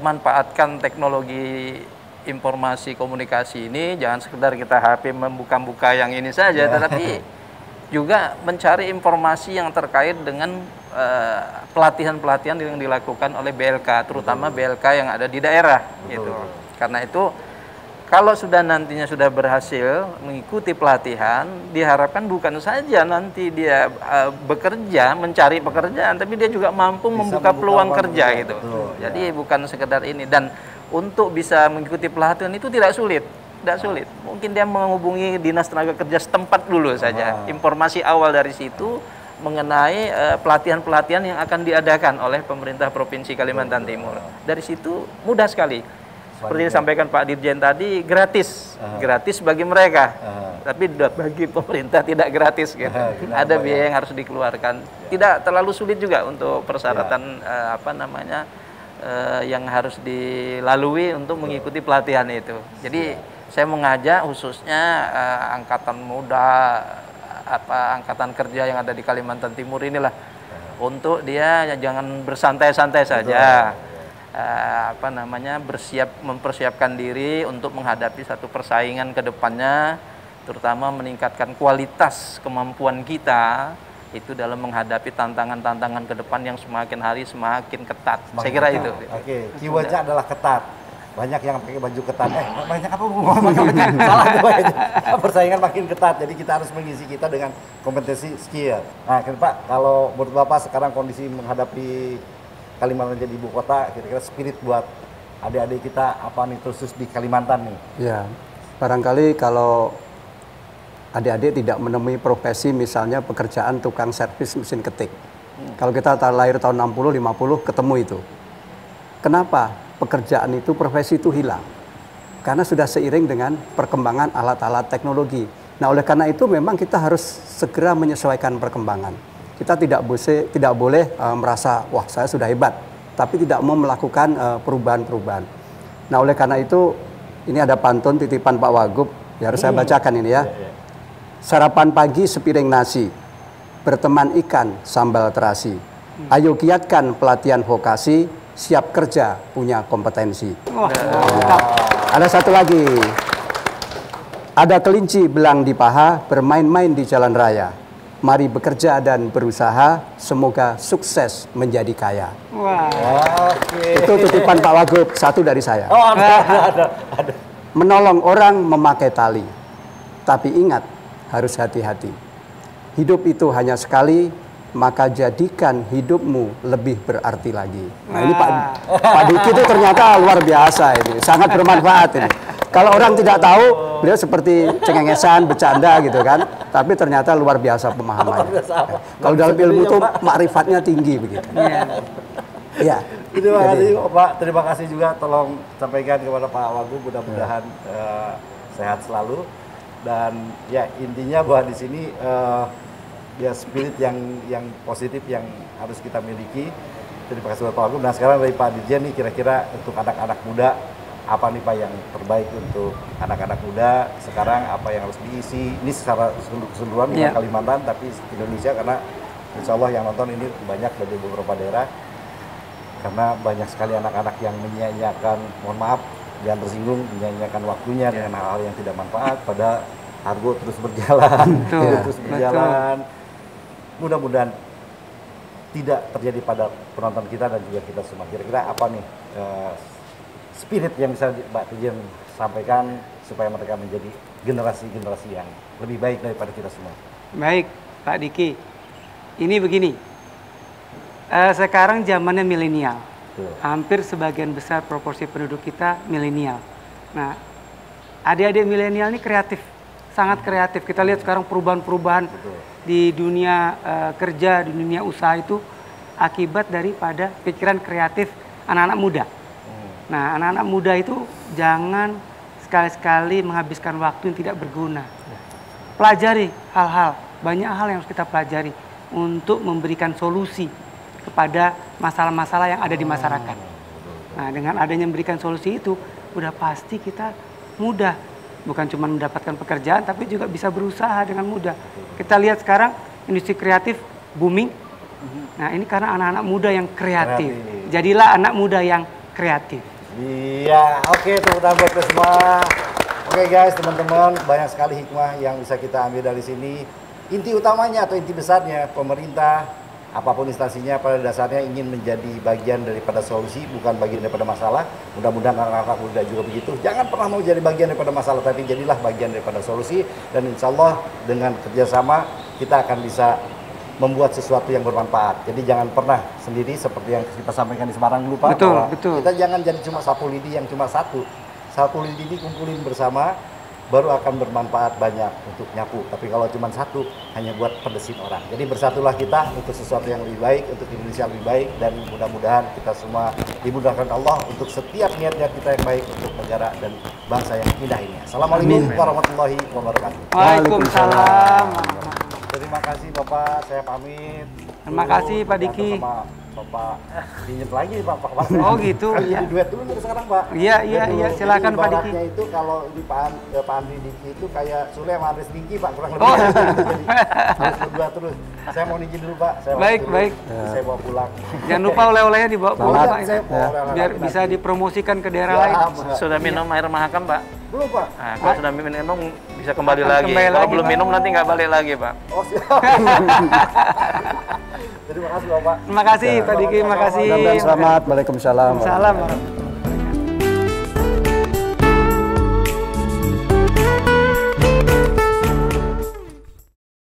manfaatkan teknologi informasi komunikasi ini, jangan sekedar kita HP membuka-buka yang ini saja, tetapi juga mencari informasi yang terkait dengan pelatihan-pelatihan yang dilakukan oleh BLK, terutama BLK yang ada di daerah gitu. Karena itu kalau sudah nantinya sudah berhasil mengikuti pelatihan, diharapkan bukan saja nanti dia bekerja, mencari pekerjaan, tapi dia juga mampu membuka peluang kerja gitu. Jadi bukan sekedar ini. Dan untuk bisa mengikuti pelatihan itu tidak sulit. Mungkin dia menghubungi Dinas Tenaga Kerja setempat dulu saja. Informasi awal dari situ mengenai pelatihan-pelatihan yang akan diadakan oleh pemerintah Provinsi Kalimantan Timur. Dari situ mudah sekali. Seperti yang disampaikan Pak Dirjen tadi, gratis bagi mereka, tapi bagi pemerintah tidak gratis gitu. Ada biaya yang harus dikeluarkan. Tidak terlalu sulit juga untuk persyaratan yang harus dilalui untuk mengikuti pelatihan itu. Jadi saya mengajak khususnya angkatan muda, angkatan kerja yang ada di Kalimantan Timur inilah, untuk dia jangan bersantai-santai saja. Mempersiapkan diri untuk menghadapi satu persaingan ke depannya, terutama meningkatkan kualitas kemampuan kita itu dalam menghadapi tantangan-tantangan ke depan yang semakin hari semakin ketat. Saya kira itu. Oke, keywordnya adalah ketat. Banyak yang pakai baju ketat. Banyak apa? Salah gue. Persaingan makin ketat. Jadi kita harus mengisi kita dengan kompetensi skill. Nah, Pak, kalau menurut Bapak sekarang kondisi menghadapi Kalimantan jadi ibu kota, kira-kira spirit buat adik-adik kita apa nih khusus di Kalimantan nih? Ya, barangkali kalau adik-adik tidak menemui profesi misalnya pekerjaan tukang servis mesin ketik. Kalau kita lahir tahun 60, 50 ketemu itu. Kenapa pekerjaan itu, profesi itu hilang? Karena sudah seiring dengan perkembangan alat-alat teknologi. Nah, oleh karena itu memang kita harus segera menyesuaikan perkembangan. Kita tidak boleh merasa, wah saya sudah hebat, tapi tidak mau melakukan perubahan-perubahan. Nah oleh karena itu Ini ada pantun titipan Pak Wagub, ya harus saya bacakan ini ya. Sarapan pagi sepiring nasi, berteman ikan sambal terasi. Ayo giatkan pelatihan vokasi, siap kerja punya kompetensi. Ada satu lagi. Ada kelinci belang di paha, bermain-main di jalan raya. Mari bekerja dan berusaha, semoga sukses menjadi kaya. Itu titipan Pak Wagub, satu dari saya. Ada. Menolong orang memakai tali, tapi ingat harus hati-hati. Hidup itu hanya sekali, maka jadikan hidupmu lebih berarti lagi. Nah ini Pak Diki itu ternyata luar biasa ini, sangat bermanfaat ini. Kalau orang tidak tahu, beliau seperti cengengesan, bercanda gitu kan. Tapi ternyata luar biasa pemahamannya. Kalau dalam ilmu itu makrifatnya tinggi begitu. Iya. Terima kasih Pak, terima kasih juga, tolong sampaikan kepada Pak Wagub, mudah-mudahan sehat selalu. Dan ya intinya bahwa di sini ya spirit yang positif yang harus kita miliki. Terima kasih Pak Wagub. Nah sekarang dari Pak Dirjen nih, kira-kira untuk anak-anak muda apa nih Pak yang terbaik untuk anak-anak muda sekarang, apa yang harus diisi ini secara keseluruhan di Kalimantan tapi Indonesia, karena insya Allah yang nonton ini banyak dari beberapa daerah, karena banyak sekali anak-anak yang menyia-nyiakan, mohon maaf jangan tersinggung, menyia-nyiakan waktunya dengan hal-hal yang tidak manfaat, pada Argo terus berjalan. Terus berjalan. Mudah-mudahan tidak terjadi pada penonton kita dan juga kita semua. Kira-kira apa nih spirit yang bisa Mbak Dirjen sampaikan supaya mereka menjadi generasi-generasi yang lebih baik daripada kita semua? Baik, Pak Diki. Ini begini, sekarang zamannya milenial. Hampir sebagian besar proporsi penduduk kita milenial. Nah, adik-adik milenial ini kreatif, sangat kreatif. Kita lihat sekarang perubahan-perubahan di dunia kerja, di dunia usaha itu akibat daripada pikiran kreatif anak-anak muda. Nah, anak-anak muda itu jangan sekali-sekali menghabiskan waktu yang tidak berguna. Pelajari hal-hal, banyak hal yang harus kita pelajari untuk memberikan solusi kepada masalah-masalah yang ada di masyarakat. Nah, dengan adanya memberikan solusi itu, udah pasti kita mudah. Bukan cuma mendapatkan pekerjaan, tapi juga bisa berusaha dengan mudah. Kita lihat sekarang industri kreatif booming. Nah, ini karena anak-anak muda yang kreatif. Jadilah anak muda yang kreatif. Iya, oke, tepuk tangan buat kita semua. Oke guys, teman-teman, banyak sekali hikmah yang bisa kita ambil dari sini. Inti utamanya atau inti besarnya, pemerintah, apapun instansinya pada dasarnya ingin menjadi bagian daripada solusi, bukan bagian daripada masalah. Mudah-mudahan anak-anak muda juga begitu. Jangan pernah mau jadi bagian daripada masalah, tapi jadilah bagian daripada solusi. Dan insya Allah dengan kerjasama kita akan bisa membuat sesuatu yang bermanfaat. Jadi jangan pernah sendiri seperti yang kita sampaikan di Semarang dulu Pak. Betul. Kita jangan jadi cuma sapu lidi yang cuma satu. Sapu lidi ini kumpulin bersama, baru akan bermanfaat banyak untuk nyapu. Tapi kalau cuma satu, hanya buat pedesin orang. Jadi bersatulah kita untuk sesuatu yang lebih baik, untuk Indonesia lebih baik, dan mudah-mudahan kita semua dimudahkan Allah untuk setiap niat-niat kita yang baik untuk negara dan bangsa yang indah ini. Assalamualaikum warahmatullahi wabarakatuh. Waalaikumsalam. Terima kasih Bapak, saya pamit. Terima kasih Pak Diki. Sama Bapak pinjam lagi Pak. Oh gitu. Iya. Jadi duet dulu sekarang Pak. Iya, silakan Pak Diki. Ibaratnya itu kalau di Pak Andri Diki itu kayak Sule sama Andres Diki Pak, kurang lebih. Jadi harus berdua terus. Saya mau izin dulu Pak. Saya baik. Saya bawa pulang. Jangan lupa oleh-olehnya dibawa pulang Pak. Biar bisa nanti dipromosikan ke daerah lain. Sudah minum air mahakam Pak? Belum Pak. Nah, kalau sudah minum bisa kembali lagi. Kalau belum minum nanti nggak balik lagi Pak. Oh siap. Terima kasih Bapak. Terima kasih Pak Diki, terima kasih. Selamat. Waalaikumsalam. Waalaikumsalam.